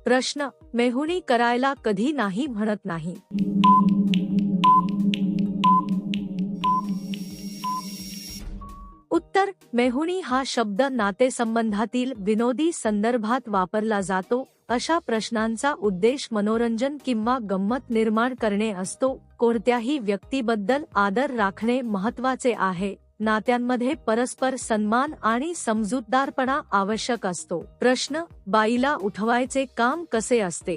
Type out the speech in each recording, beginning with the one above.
प्रश्न: मेहुणी करायला कधी नाही म्हणत नाही. उत्तर: मेहुणी हा शब्द नातेसंबंधातील विनोदी संदर्भात वापरला जातो. अशा प्रश्नांचा उद्देश मनोरंजन किंवा गंमत निर्माण करणे असतो. कोणत्याही व्यक्तीबद्दल आदर राखणे महत्त्वाचे आहे. नात्यांमध्ये परस्पर सन्मान आणि समजूतदारपणा आवश्यक असतो. प्रश्न: बाईला उठवायचे काम कसे असते.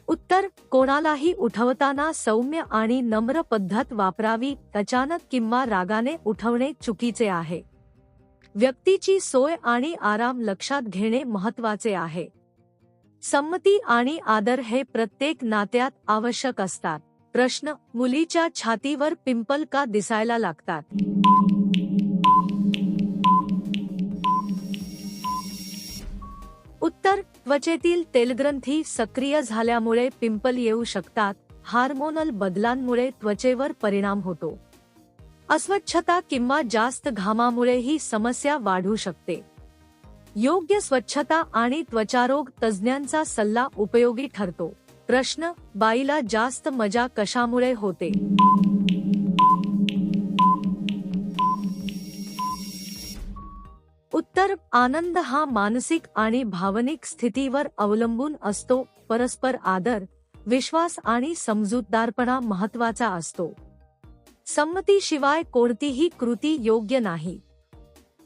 उत्तर: कोणालाही उठवताना सौम्य आणि नम्र पद्धत वापरावी. अचानक किंवा रागाने उठवणे चुकीचे आहे. व्यक्तीची सोय आणि आराम लक्षात घेणे महत्त्वाचे आहे. संमती आणि आदर हे प्रत्येक नात्यात आवश्यक असतात. प्रश्न: मुलीच्या छातीवर पिंपल का दिसायला लागतात. उत्तर: त्वचेतील तेलग्रंथी सक्रिय झाल्यामुळे पिंपल येऊ शकतात. हार्मोनल बदलांमुळे त्वचेवर परिणाम होतो. अस्वच्छता किंवा जास्त घामामुळे ही समस्या वाढू शकते. योग्य स्वच्छता आणि त्वचारोग तज्ज्ञांचा सल्ला उपयोगी ठरतो. प्रश्न: बाईला जास्त मजा कशामुळे होते. उत्तर: आनंद हा मानसिक आणि भावनिक स्थितीवर अवलंबून असतो. परस्पर आदर, विश्वास आणि समजूतदारपणा महत्त्वाचा असतो. संमतीशिवाय कोणतीही कृती योग्य नाही.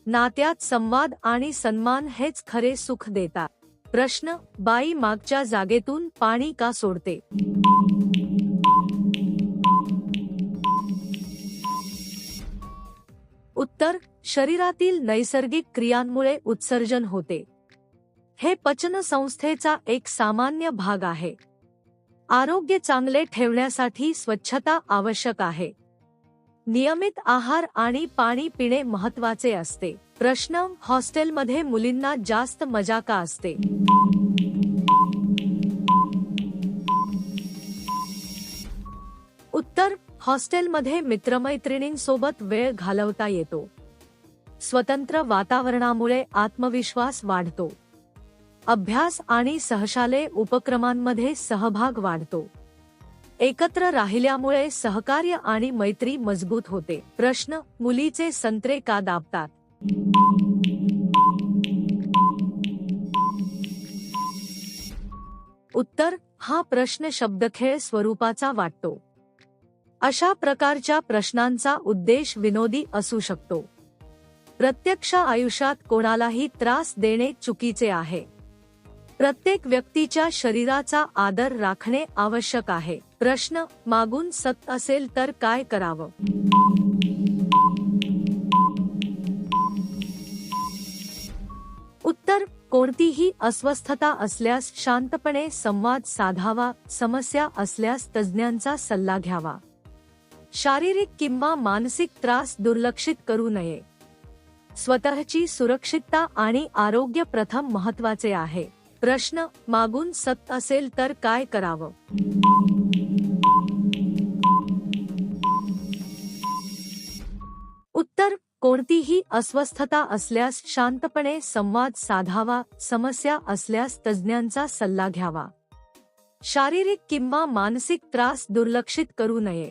नात्यात संवाद आणि सन्मान हेच खरे सुख देतात. प्रश्न: बाई मागच्या जागेतून पाणी का सोडते. उत्तर: शरीरातील नैसर्गिक क्रियांमुळे उत्सर्जन होते. हे पचन संस्थेचा एक सामान्य भाग आहे. आरोग्य चांगले ठेवण्यासाठी स्वच्छता आवश्यक आहे. नियमित आहार आणि पाणी पिणे महत्त्वाचे असते. प्रश्न: हॉस्टेलमध्ये मुलींना जास्त मजा का असते. उत्तर: हॉस्टेलमध्ये मित्रमैत्रिणींसोबत वेळ घालवता येतो. स्वतंत्र वातावरणामुळे आत्मविश्वास वाढतो. अभ्यास आणि सहशालेय उपक्रमांमध्ये सहभाग वाढतो. एकत्र राहिल्यामुळे सहकार्य आणि मैत्री मजबूत होते. प्रश्न: मुलीचे संत्रे का दाबतात. उत्तर: हा प्रश्न शब्दखेळ स्वरूपाचा वाटतो. अशा प्रकारच्या प्रश्नांचा उद्देश विनोदी असू शकतो. प्रत्यक्ष आयुष्यात कोणालाही त्रास देणे चुकीचे आहे. प्रत्येक व्यक्तीच्या शरीराचा आदर राखणे आवश्यक आहे. प्रश्न: मागून सक्त असेल तर काय करावं. उत्तर: कोणतीही अस्वस्थता असल्यास शांतपणे संवाद साधावा. समस्या असल्यास तज्ज्ञांचा सल्ला घ्यावा. शारीरिक किंवा मानसिक त्रास दुर्लक्षित करू नये. स्वतःची सुरक्षितता आणि आरोग्य प्रथम महत्त्वाचे आहे. प्रश्न: मागून सक्त असेल तर काय करावं. उत्तर: कोणतीही अस्वस्थता असल्यास शांतपणे संवाद साधावा. समस्या असल्यास तज्ज्ञांचा सल्ला घ्यावा. शारीरिक किंवा मानसिक त्रास दुर्लक्षित करू नये.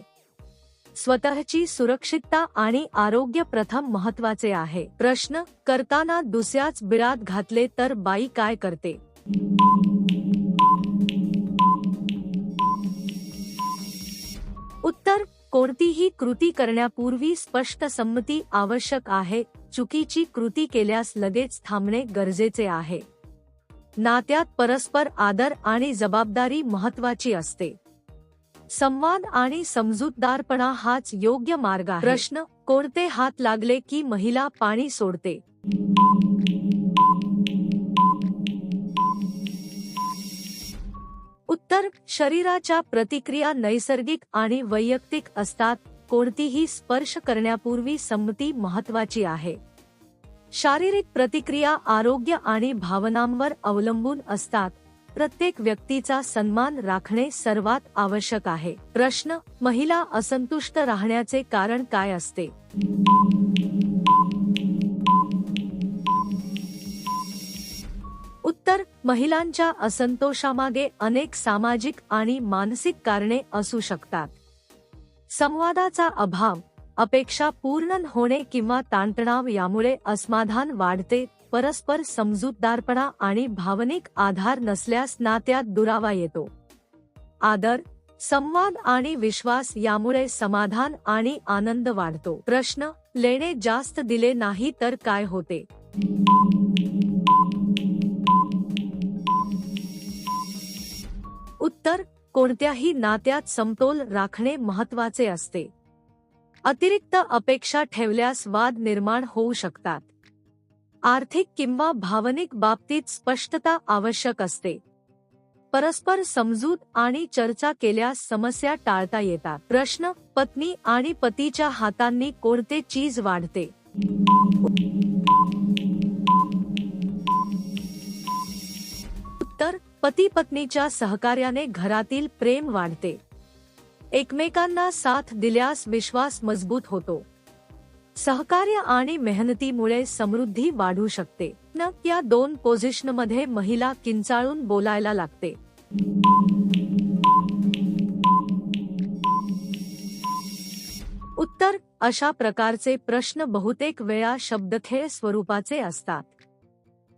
स्वतःची सुरक्षितता आणि आरोग्य प्रथम महत्त्वाचे आहे. प्रश्न: करताना दुसऱ्याच बिळात घातले तर बाई काय करते. उत्तर: कोणतीही कृती करण्यापूर्वी स्पष्ट संमती आवश्यक आहे. चुकीची कृती केल्यास लगेच थांबणे गरजेचे आहे. नात्यात परस्पर आदर आणि जबाबदारी महत्त्वाची असते. संवाद आणि समजूतदारपणा हाच योग्य मार्ग आहे. प्रश्न: कोणते हात लागले की महिला पाणी सोडते. उत्तर: शरीराच्या प्रतिक्रिया नैसर्गिक आणि वैयक्तिक असतात. कोणतीही स्पर्श करण्यापूर्वी संमती महत्त्वाची आहे. शारीरिक प्रतिक्रिया आरोग्य आणि भावनांवर अवलंबून असतात. प्रत्येक व्यक्तीचा सन्मान राखणे सर्वात आवश्यक आहे. प्रश्न: महिला असंतुष्ट राहण्याचे कारण काय असते. महिलांच्या असंतोषामागे अनेक सामाजिक आणि मानसिक कारणे असू शकतात. संवादाचा अभाव, अपेक्षा पूर्ण होणे किंवा ताणतणाव यामुळे असमाधान वाढते. परस्पर समजूतदारपणा आणि भावनिक आधार नसल्यास नात्यात दुरावा येतो. आदर, संवाद आणि विश्वास यामुळे समाधान आणि आनंद वाढतो. प्रश्न: लेणे जास्त दिले नाही तर काय होते? उत्तर: कोणत्याही नात्यात समतोल राखणे महत्त्वाचे असते. अतिरिक्त अपेक्षा ठेवल्यास वाद निर्माण होऊ शकतात. आर्थिक किंवा भावनिक बाबतीत स्पष्टता आवश्यक असते. परस्पर समजूत आणि चर्चा केल्यास समस्या टाळता येतात. प्रश्न: पत्नी आणि पतीच्या हातांनी कोणते चीज वाढते? उत्तर: पती पत्नीच्या सहकार्याने घरातील प्रेम वाढते. एकमेकांना साथ दिल्यास विश्वास मजबूत होतो. सहकार्य आणि मेहनतीमुळे समृद्धी वाढू शकते. या दोन पोझिशनमध्ये महिला किंचाळून बोलायला लागते. उत्तर: अशा प्रकारचे प्रश्न बहुतेक वेळा शब्दखेळ स्वरूपाचे असतात.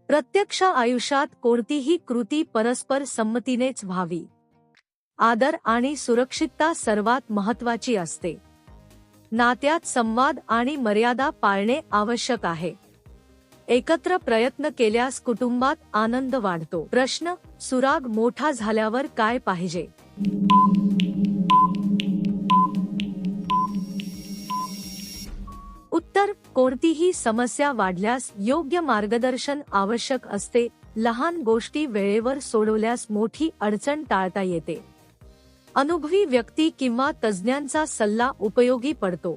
प्रत्यक्ष आयुष्यात कोणतीही कृती परस्पर संमतीनेच व्हावी. आदर आणि सुरक्षितता सर्वात महत्त्वाची असते. नात्यात संवाद आणि मर्यादा पाळणे आवश्यक आहे. एकत्र प्रयत्न केल्यास कुटुंबात आनंद वाढतो. प्रश्न: सुराग मोठा झाल्यावर काय पाहिजे? उत्तर: कोणतीही समस्या वाढल्यास योग्य मार्गदर्शन आवश्यक असते. लहान गोष्टी वेळेवर सोडवल्यास मोठी अडचण टाळता येते. अनुभवी व्यक्ती किंवा तज्ज्ञांचा सल्ला उपयोगी पडतो.